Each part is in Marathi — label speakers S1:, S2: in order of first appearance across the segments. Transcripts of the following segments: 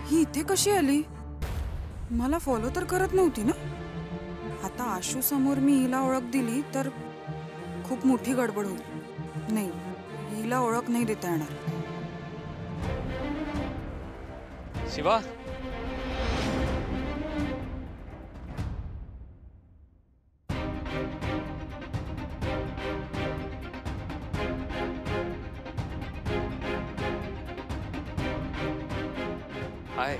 S1: ही इथे कशी आली? मला फॉलो तर करत नव्हती ना? आता आशू समोर मी हिला ओळख दिली तर खूप मोठी गडबड होईल. नाही, हिला ओळख नाही देता येणार.
S2: शिवा, हाय.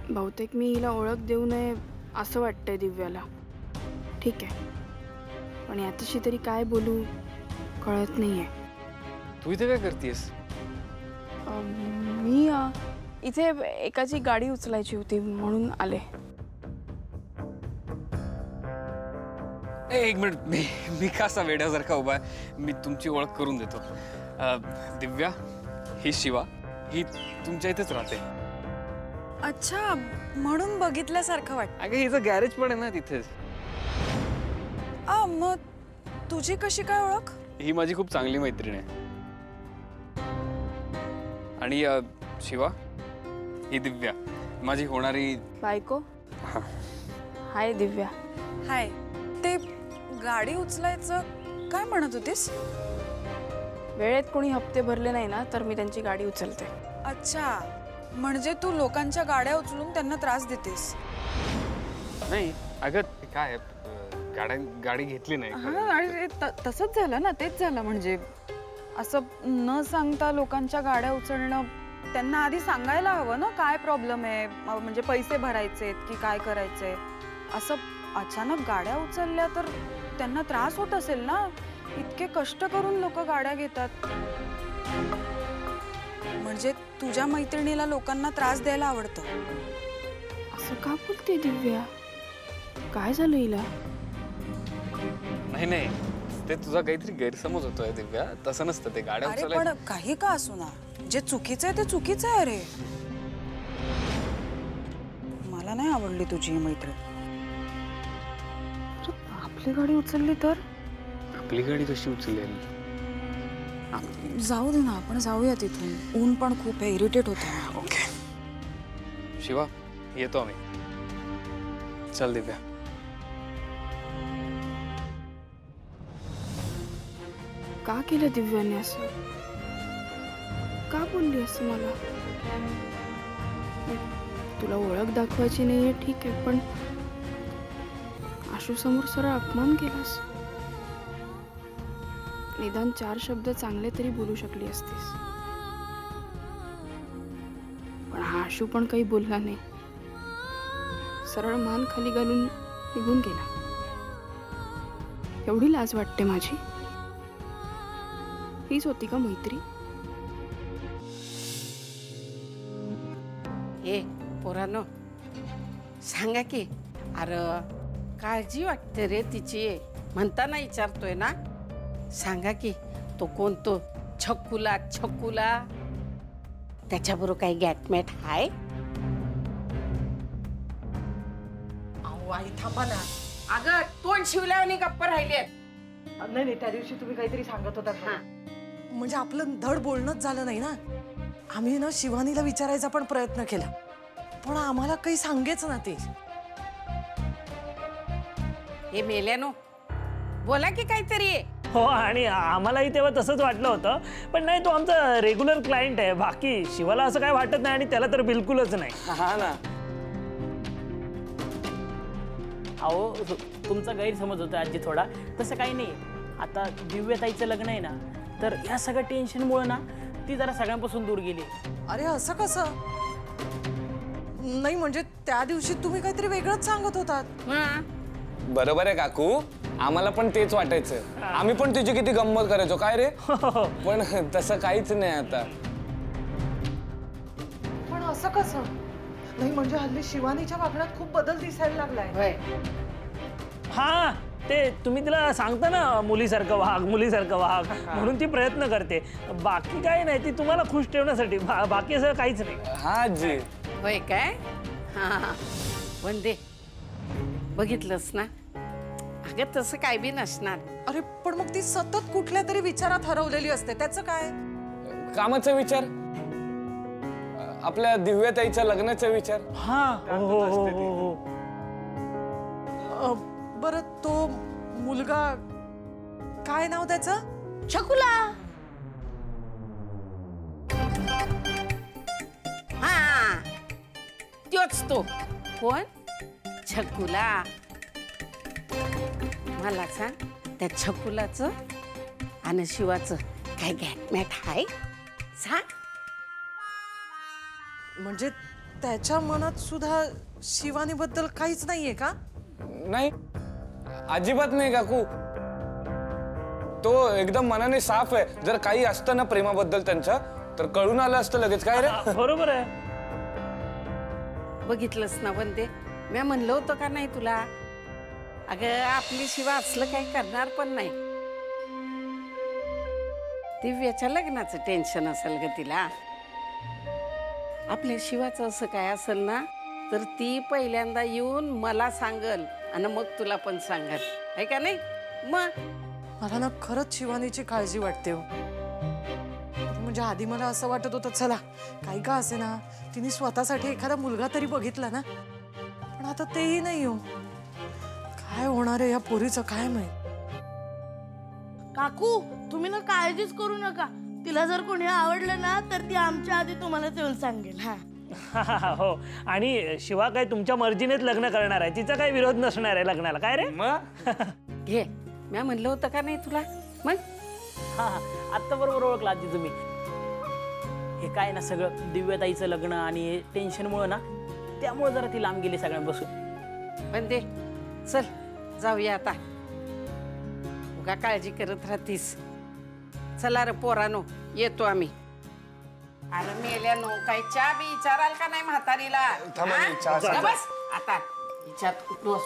S3: बहुतेक मी हिला ओळख देऊ नये असं वाटतंय दिव्याला. ठीक आहे, पण याच्याशी तरी काय बोलू कळत नाहीये.
S2: तू इथे काय करतेस?
S3: मी इथे एकाची गाडी उचलायची होती म्हणून आले.
S2: एक मिनिट, मी कसा वेड्यासारखा उभा आहे? मी तुमची ओळख करून देतो. दिव्या, ही शिवा, ही तुमच्या इथेच राहते.
S1: अच्छा, म्हणून बघितल्यासारखं वाटतं.
S2: अगं हिचं गॅरेज पण आहे ना तिथेच.
S1: मग तुझी कशी काय ओळख?
S2: ही माझी खूप चांगली मैत्रीण आहे. आणि शिवा, ही दिव्या, माझी होणारी
S3: बायको. हाय दिव्या.
S1: हाय. ते गाडी उचलायचं काय म्हणत होतीस?
S3: वेळेत कोणी हप्ते भरले नाही ना तर मी त्यांची गाडी उचलते.
S1: अच्छा, म्हणजे तू लोकांच्या गाड्या उचलून त्यांना त्रास देतेस?
S2: नाही अगं, काय गाडी घेतली नाही.
S1: तसंच झालं ना, तेच झालं. म्हणजे असं न सांगता लोकांच्या गाड्या उचलणं, त्यांना आधी सांगायला हवं ना काय प्रॉब्लेम आहे, म्हणजे पैसे भरायचे की काय करायचंय. असं अचानक गाड्या उचलल्या तर त्यांना त्रास होत असेल ना. इतके कष्ट करून लोक गाड्या घेतात. म्हणजे तुझ्या मैत्रिणीला लोकांना त्रास द्यायला आवडतं?
S3: असं का बोलते दिव्या? काय झालं हिला?
S2: नाही, ते तुझा काहीतरी गैरसमज होतोय दिव्या. तसं नसतं ते. गाड्या उचलायचं.
S1: पण काही का असू ना, जे चुकीचं आहे ते चुकीचं आहे. अरे, मला नाही आवडली तुझी मैत्रीण.
S3: आपली गाडी उचलली तर?
S2: आपली गाडी कशी उचलेल?
S1: जाऊ दे ना, आपण जाऊया तिथून. ऊन पण खूप आहे, इरिटेट होतं.
S2: ओके शिवा, येतो आम्ही. चल दिव्या.
S3: का केलं दिव्याने असं? का बोलली असं मला? तुला ओळख दाखवायची नाहीये ठीक आहे, पण आशू समोर सरळ अपमान केलास. निदान 4 शब्द चांगले तरी बोलू शकली असतीस. पण हा आशू पण काही बोलला नाही. सरळ मान खाली घालून निघून गेला. एवढी लाज वाटते माझी? हीच होती का मैत्री?
S4: ए पोरानो, सांगा की. अरे काळजी वाटते रे तिची, म्हणताना विचारतोय ना. सांगा की, तो कोण तो छकुला? त्याच्याबरोबर काही गॅटमॅट हाय? अहो आई थांबा ना. अगं तोंड शिवल्याने गप्प राहिलेत.
S5: नाही, त्या दिवशी तुम्ही काहीतरी सांगत होता. म्हणजे आपलं धड बोलणंच झालं नाही ना. आम्ही ना शिवानीला विचारायचा पण प्रयत्न केला, पण आम्हाला काही सांगेच ना ते.
S4: हे मेल्यानो, बोला की काहीतरी.
S6: हो, आणि आम्हालाही तेव्हा तसंच वाटलं होतं. पण नाही, तो आमचा रेग्युलर क्लायंट आहे. बाकी शिवाला असं काय वाटत नाही, आणि त्याला तर बिलकुलच नाही.
S2: हा ना.
S7: अहो, तुमचा गैरसमज होता आजी थोडा. तसं काही नाही. आता दिव्यताईचं लग्न आहे ना, तर या सगळ्या टेन्शनमुळे ना ती जरा सगळ्यांपासून दूर गेली.
S5: अरे असं कसं? नाही म्हणजे त्या दिवशी तुम्ही काहीतरी वेगळंच सांगत होतात.
S8: बरोबर आहे काकू, आम्हाला पण तेच वाटायचं. आम्ही पण तुझी किती गंमत करायचो काय रे. पण तसं काहीच नाही आता.
S5: पण असं कसं? नाही म्हणजे हल्ली शिवानीच्या वागण्यात खूप बदल दिसायला लागलाय.
S6: हा, ते तुम्ही तिला सांगता ना मुलीसारखं वाग, म्हणून ती प्रयत्न करते. बाकी काही नाही, ती तुम्हाला खुश ठेवण्यासाठी. बाकी असं काहीच नाही.
S8: हा आजी.
S4: होय काय? हा वंदे, बघितलंस ना, अगं तसं काय बी नसणार.
S5: अरे पण मग ती सतत कुठल्या तरी विचारात हरवलेली असते, त्याचं काय?
S8: कामाचा विचार, आपल्या दिव्याताईच्या लग्नाचा विचार.
S6: हा हो हो हो हो हो.
S5: बरं तो मुलगा, काय नाव त्याचं?
S3: छकुला.
S4: हा त्योच तो. कोण? छकुला. मला सांग, त्या छकुलाचं आणि शिवाचं काय गॅटमॅट आहे? सांग.
S5: म्हणजे त्याच्या मनात सुद्धा शिवानीबद्दल काहीच नाहीये का?
S8: नाही, अजिबात नाही काकू. तो एकदम मनाने साफ आहे. जर काही असतं ना प्रेमाबद्दल त्यांच्या, तर कळून आलं असतं लगेच. काय रे?
S6: बरोबर आहे.
S4: बघितलंस ना वंदे, मी म्हणलं होतं का नाही तुला? अगं आपली शिवा असलं काही करणार पण नाही. दिव्याच्या लग्नाचं टेन्शन असेल ग तिला. आपल्या शिवाचं असं काय असेल ना, तर ती पहिल्यांदा येऊन मला सांगल आणि मग तुला पण सांगल, आहे का नाही? मग
S5: मला ना खरंच शिवानीची काळजी वाटते हो. म्हणजे आधी मला असं वाटत होतं, चला काही का असे ना, तिने स्वतःसाठी एखादा मुलगा तरी बघितला ना, पण आता तेही नाही हो. काय होणार आहे या पोरीचं काय माहित.
S3: काकू तुम्ही ना काळजीच करू नका. तिला जर कोणी आवडलं ना तर ती आमच्या आधी तुम्हालाच येऊन सांगेल. हा
S6: हो, आणि शिवा काय तुमच्या मर्जीनेच लग्न करणार आहे. तिचा काही विरोध नसणार आहे लग्नाला. काय रे?
S8: मग
S4: घे, मी म्हणलं होतं का नाही तुला? मग
S7: हा हा आत्ता बरोबर ओळखला आजी तुम्ही. हे काय ना सगळं दिव्यताईचं लग्न आणि टेन्शनमुळे ना, त्यामुळे जरा ती लांब गेली सगळ्यांपासून.
S4: पण दे, चल जाऊया आता. उगा काळजी करत राहतीस. चला रे पोरानो, येतो आम्ही. अरे मेल्यानो, काही चहा बी विचाराल का नाही म्हातारीला?
S8: थांबा,
S4: हा?
S8: मी चहा
S4: जा बस आता हिच्यात उठलोस.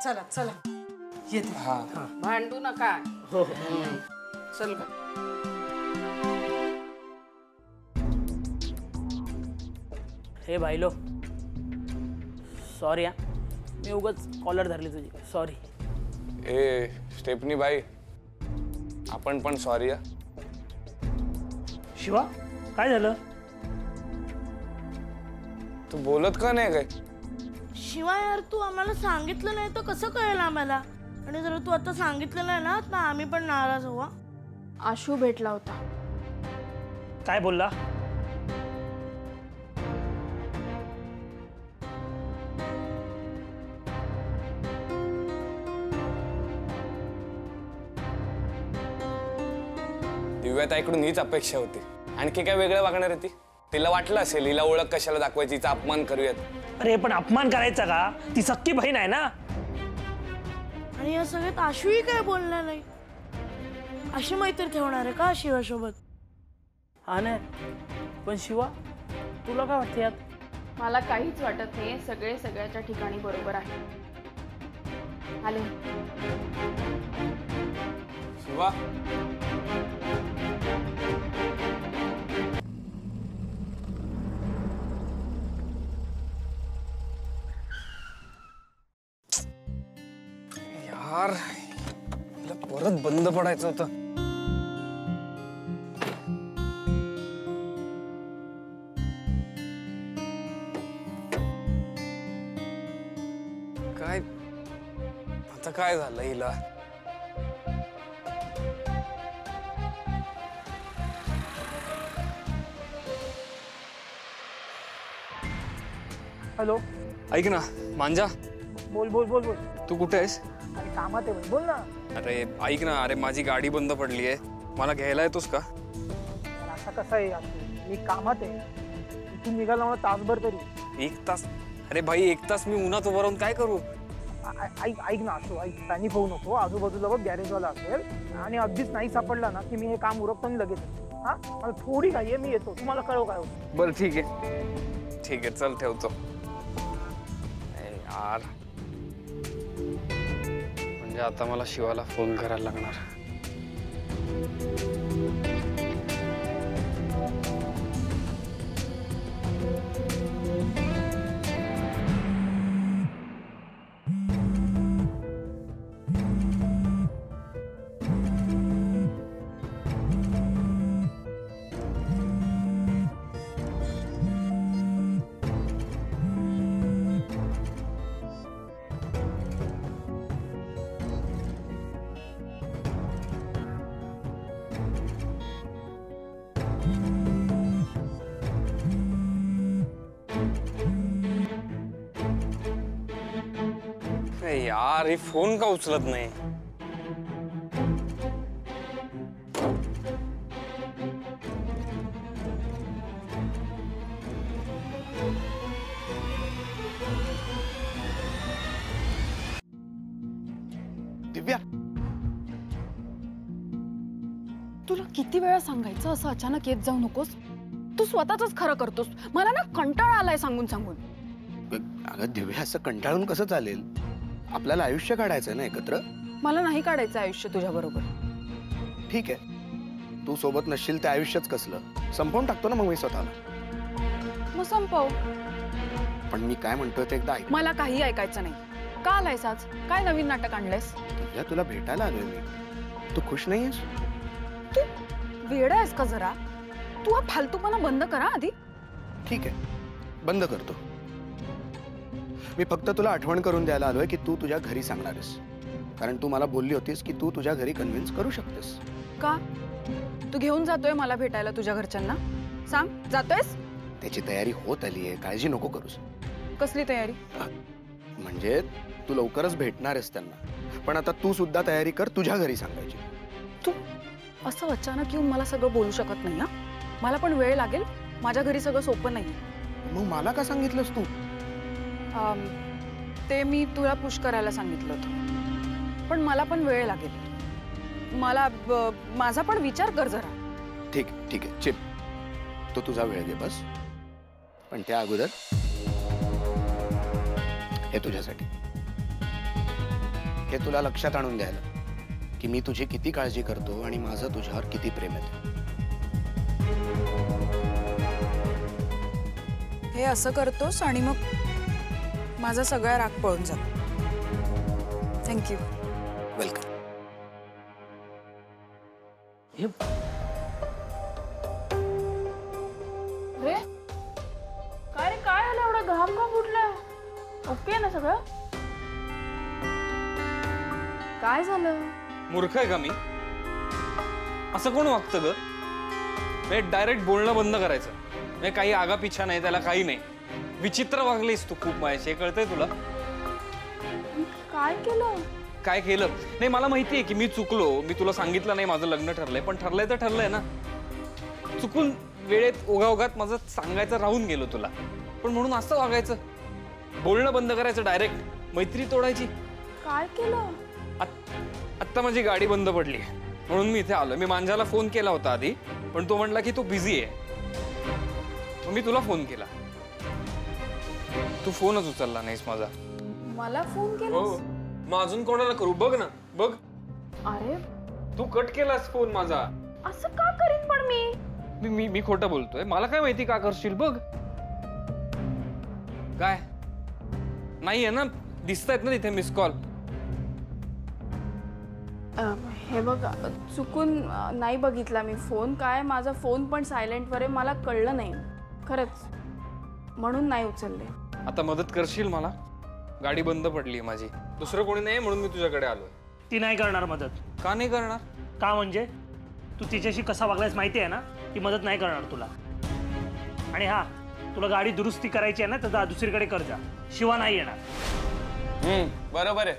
S5: चला चला येते.
S8: हा
S4: भांडू नका.
S6: हो
S4: चल ग.
S7: हे भाईलो, सॉरी हा, मी उगाच कॉलर धरली तुझी. सॉरी.
S8: ए स्टेफनी बाई, आपण पण सॉरी.
S6: शिवा काय झालं?
S8: तू बोलत का नाही काय?
S3: शिवा यार, तू आम्हाला सांगितलं नाही तर कसं कळेल आम्हाला? आणि जर तू आता सांगितलं नाही ना तर आम्ही पण नाराज हो. आशू भेटला होता.
S6: काय बोलला?
S8: दिव्याताईकडून हीच अपेक्षा होती. आणखी काय वेगळं वागणार आहे ती? तिला वाटलं असेल हिला ओळख कशाला दाखवायची, हिचा अपमान करूयात.
S6: अरे पण अपमान करायचा का? ती सक्की बहीण आहे ना.
S3: आणि या सगळ्यात आशूही काय बोलणार नाही. अशी मैत्री ठेवणार आहे का शिवासोबत?
S7: हा नाही, पण शिवा तुला काय वाटतं यात?
S9: मला काहीच वाटत नाही. सगळे सगळ्याच्या ठिकाणी बरोबर आहे. आले.
S8: शिवा, यार हिला परत बंद पडायचं होतं. काय आता काय झालं हिला?
S6: हॅलो,
S2: ऐक ना मांजा,
S6: बोल बोल बोल बोल.
S2: तू कुठे आहेस?
S6: अरे कामात आहे बोल ना.
S2: अरे ऐक ना, अरे माझी गाडी बंद पडली आहे, मला घ्यायला येतोस का?
S6: असं कसं आहे यार, मी कामात आहे. इथून निघाला मला तासभर तरी.
S2: 1 तास? अरे भाई 1 तास मी उन्हात उभं राहून काय करू?
S6: ऐक ऐक ना असो, ऐक, पॅनिक होऊ नको. आजूबाजूला बघ गॅरेजवाला असेल आणि अगदीच नाही सापडला ना की मी हे काम उरकतो आणि लगेच. हा, मला थोडी घाई आहे, मी येतो. तुम्हाला कळव काय होतं.
S2: बरं ठीक आहे, ठीक आहे, चल ठेवतो. यार म्हणजे आता मला शिवाला फोन करायला लागणार.
S8: यार हे फोन का उचलत नाही?
S10: दिव्या,
S1: तुला किती वेळा सांगायचं असं अचानक येत जाऊ नकोस. तू स्वतःच खरं करतोस. मला ना कंटाळा आलाय सांगून सांगून.
S10: अगं दिव्या, असं कंटाळून कसं चालेल? आपल्याला आयुष्य काढायचंय ना एकत्र.
S1: मला नाही काढायचं आयुष्य तुझ्या बरोबर.
S10: ठीक आहे, तू सोबत नसशील ते आयुष्यच कसलं. संपवून टाकतो ना मग मी स्वतःला.
S1: मग संपव.
S10: पण मी काय म्हणतोय ते एकदा ऐक.
S1: मला काही ऐकायचं नाही. का आलायस आज? काय नवीन नाटक आणलंयस?
S10: दिव्या, तुला भेटायला आलोय मी. तू खुश नाहीयेस?
S1: तू वेडा आहेस का जरा? तू हा फालतूपणा बंद करा आधी.
S10: ठीक आहे, बंद करतो. मी फक्त तुला आठवण करून द्यायला आलोय की तू तुझ्या घरी सांगणार आहेस. कारण तू मला बोलली होतीस की तू तुझ्या घरी कन्व्हिन्स करू शकतेस.
S1: का? तू घेऊन जातोय मला भेटायला तुझ्या घरच्यांना? सांग, जातोयस?
S10: त्याची तयारी होत आली आहे, काळजी नको करूस.
S1: कसली तयारी?
S10: म्हणजे तू लवकरच भेटणार आहेस त्यांना, पण आता तू सुद्धा तयारी कर तुझ्या घरी सांगायची.
S1: तू असं अचानक येऊन मला सगळं बोलू शकत नाही. हा, मला पण वेळ लागेल. माझ्या घरी सगळं सोपं नाही.
S10: मग मला का सांगितलंस तू?
S1: ते मी तुला पुश करायला सांगितलं होतं, पण मला पण वेळ लागेल. मला माझा पण विचार कर जरा.
S10: ठीक आहे, चिल. तो तुझा वेळ घे बस. पण त्या अगोदर हे तुझ्यासाठी. हे तुला लक्षात आणून द्यायला की मी तुझी किती काळजी करतो आणि माझं तुझ्यावर किती प्रेम आहे.
S1: हे असं करतोस आणि मग माझा सगळा राग पळून जातो. थँक्यू.
S10: वेलकम.
S9: रे काय रे, काय झालं? एवढा घाम का फुटलाय? ओके ना सगळं? काय झालं?
S2: मूर्ख आहे का मी? असं कोण वागतं ग? डायरेक्ट बोलणं बंद करायचं. म्हणजे काही आगा पिछा नाही, त्याला काही नाही. विचित्र वागलीस तू खूप माझ्याशी, कळतंय तुला?
S9: काय केलं?
S2: काय केलं नाही मला माहितीये की मी चुकलो. मी तुला सांगितलं नाही माझं लग्न ठरलंय, पण ठरलंय तर ठरलंय ना. चुकून वेळेत ओघाओघात माझं सांगायचं राहून गेलो तुला. पण म्हणून असं वागायचं? बोलणं बंद करायचं, डायरेक्ट मैत्री तोडायची.
S9: काय केलं?
S2: आत्ता माझी गाडी बंद पडली म्हणून मी इथे आलो. मी मांजाला फोन केला होता आधी, पण तो म्हणला की तो बिझी आहे. मग मी तुला फोन केला, तू फोनच उचलला नाहीस माझा.
S9: मला फोन केला?
S2: हो, मग अजून कोणाला करू? बघ ना, बघ.
S9: अरे
S2: तू कट केलास फोन माझा.
S9: असं का करीन पण
S2: मी खोटं बोलतोय? मला काय माहिती का करशील? बघ. काय नाहीये ना? दिसतायत ना तिथे मिस कॉल.
S9: हे बघ, चुकून नाही बघितला मी फोन. काय माझा फोन पण सायलेंटवर आहे, मला कळलं नाही खरंच, म्हणून नाही उचलले.
S2: आता मदत करशील मला? गाडी बंद पडली माझी. दुसरं कोणी नाही म्हणून मी तुझ्याकडे आलोय.
S6: ती नाही करणार मदत.
S2: का नाही करणार?
S6: का म्हणजे तू तिच्याशी कसा वागलायस माहिती आहे ना. ती मदत नाही करणार तुला. आणि हा, तुला गाडी दुरुस्ती करायची आहे ना, तर दुसरीकडे कर जा. शिवा नाही येणार.
S8: बरोबर आहे.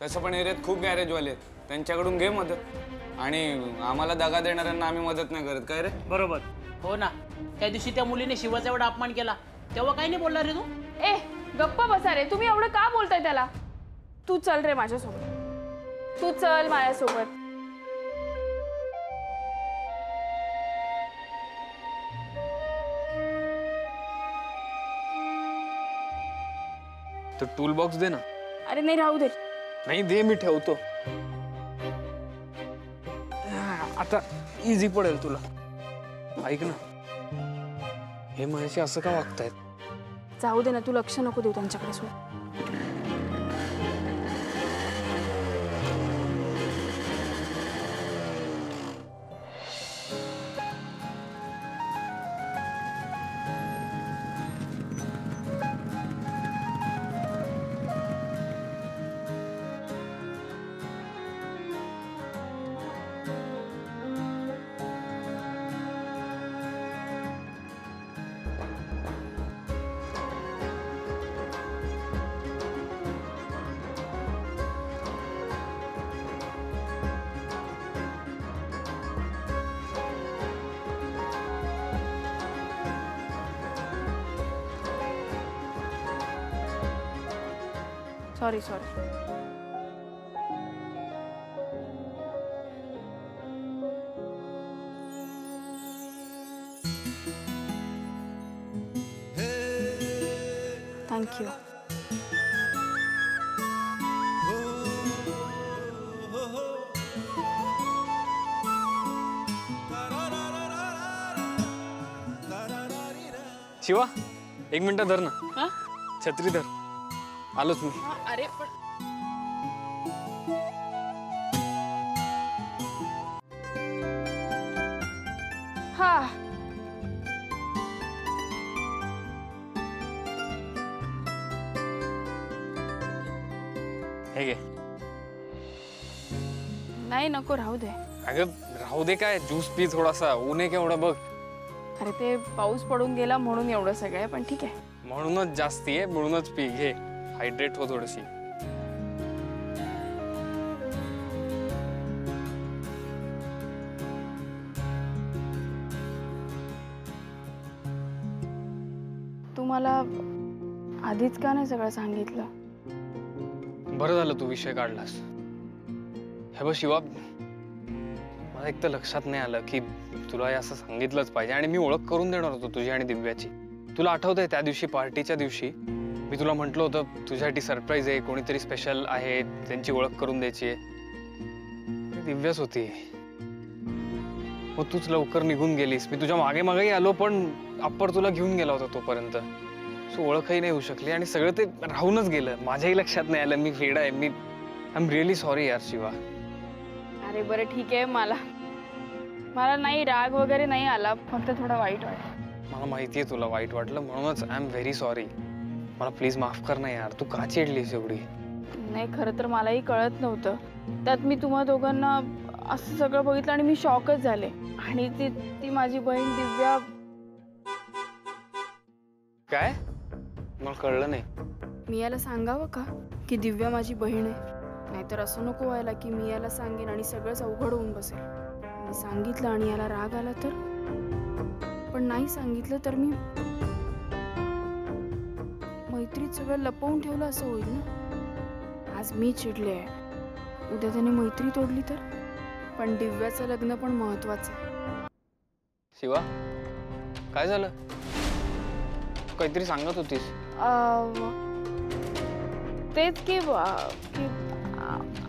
S8: तसं पण एरियात खूप गॅरेजवाले आहेत, त्यांच्याकडून घे मदत. आणि आम्हाला दगा देणाऱ्यांना आम्ही मदत नाही करत. काय रे?
S6: बरोबर.
S7: हो ना, त्या दिवशी त्या मुलीने शिवाचा एवढा अपमान केला, तेव्हा काही नाही बोलला रे तू?
S9: ए गप्पा बसा रे, तुम्ही एवढं का बोलताय त्याला? तू चल रे माझ्यासोबत, तू चल माझ्यासोबत.
S2: तर टूल बॉक्स दे ना.
S9: अरे नाही, राहू दे.
S2: नाही दे, मी ठेवतो. आता इझी पडेल तुला. ऐक ना, हे माझ्याशी असं का वागतायत?
S9: जाऊ दे ना, तू लक्ष नको देऊ त्यांच्याकडे. सोड. Sorry sorry. Thank you.
S2: Shiva, 1 minute धर ना. छत्री धर, आलोच मी.
S9: अरे पण हा
S2: हे घे.
S9: नाही नको राहू दे.
S2: अगं राहू दे काय, ज्यूस पी थोडासा. ऊन आहे केवढं बघ.
S9: अरे ते पाऊस पडून गेला म्हणून एवढं सगळं आहे, पण ठीक आहे.
S2: म्हणूनच जास्ती आहे, म्हणूनच पी. घे, हायड्रेट हो थोडीशी.
S9: तू मला आधीच का नाही सगळं सांगितलं?
S2: बरं झालं तू विषय काढलास. हे बघ शिवा, मला एक तर लक्षात नाही आलं की तुला हे असं सांगितलंच पाहिजे. आणि मी ओळख करून देणार होतो तुझी आणि दिव्याची. तुला आठवतंय त्या दिवशी, पार्टीच्या दिवशी मी तुला म्हटलं होतं तुझ्यासाठी सरप्राईज आहे, कोणीतरी स्पेशल आहे, त्यांची ओळख करून द्यायची आहे. दिव्याच होती. मग तूच लवकर निघून गेलीस. मी तुझ्या मागे मागेही आलो, पण अप्पर तुला घेऊन गेला होता तोपर्यंत. सो ओळखही नाही होऊ शकली आणि सगळं ते राहूनच गेलं. माझ्याही लक्षात नाही आलं. मी वेडा आहे. आय एम रिअली सॉरी यार शिवा.
S9: अरे बरं ठीक आहे. मला नाही राग वगैरे नाही आला, फक्त थोडं वाईट वाटलं.
S2: मला माहितीये तुला वाईट वाटलं, म्हणूनच आय एम व्हेरी सॉरी. मला प्लीज माफ कर ना यार. तू का चिडलीस एवढी?
S9: नाही, खरं तर मलाही कळत नव्हतं. त्यात मी तुम्हा दोघांना असं सगळं बघितलं आणि मी शॉकच झाले. आणि ती माझी बहीण दिव्या.
S2: काय? मला कळलं नाही.
S9: मी याला सांगावं का की दिव्या माझी बहीण आहे? नाहीतर असं नको व्हायला की मी याला सांगेन आणि सगळंच अवघड होऊन बसेल. मी सांगितलं आणि याला राग आला तर? पण नाही सांगितलं तर मी मैत्रीत सगळं लपवून ठेवलं असं होईल ना. आज मी चिडले आहे, उद्या त्याने मैत्री तोडली तर? पण दिव्याचं लग्न पण महत्वाचं आहे.
S2: शिवा, काय झालं? काहीतरी सांगत होतीस.
S9: तेच की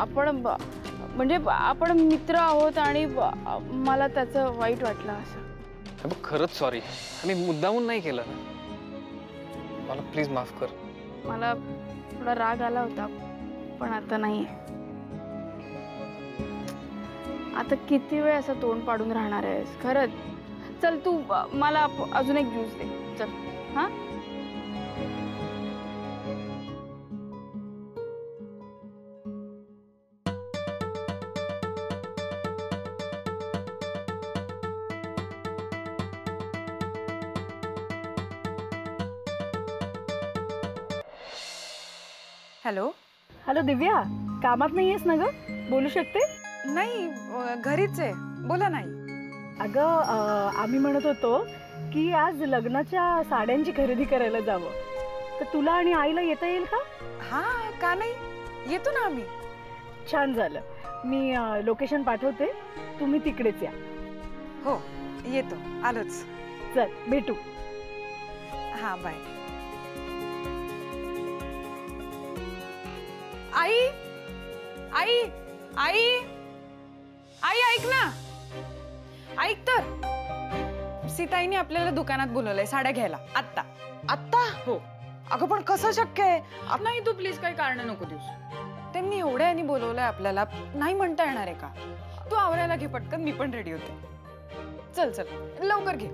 S9: आपण म्हणजे आपण मित्र आहोत आणि मला त्याचं वाईट वाटलं असं.
S2: खरंच सॉरी. मी मुद्दामून नाही केलं. मला प्लीज माफ कर.
S9: मला थोडा राग आला होता, पण आता नाही. आता किती वेळ असं तोंड पाडून राहणार आहेस? खरंच. चल तू मला अजून एक ज्यूस दे. चल. हा,
S1: हॅलो.
S11: हॅलो दिव्या, कामात नाहीयेस ना ग? बोलू शकते?
S1: नाही, घरीच आहे. बोला. नाही
S11: अगं, आम्ही म्हणत होतो की आज लग्नाच्या साड्यांची खरेदी करायला जावं. तर तुला आणि आईला येता येईल का?
S1: हा, का नाही, येतो ना आम्ही.
S11: छान झालं. मी लोकेशन पाठवते, तुम्ही तिकडेच या.
S1: हो, येतो. आलोच.
S11: चल भेटू.
S1: हा, बाय. आई आई आई आई ऐक ना. ऐक तर, सीताईने आपल्याला दुकानात बोलवलंय साड्या घ्यायला. आत्ता. आत्ता? हो. अगं पण कसं शक्य आहे? नाही, तू प्लीज काही कारण नको देऊस. त्यांनी एवढ्यानी बोलवलंय आपल्याला, नाही म्हणता येणार आहे का? तू आवरायला घे पटकन, मी पण रेडी होते. चल चल लवकर घे.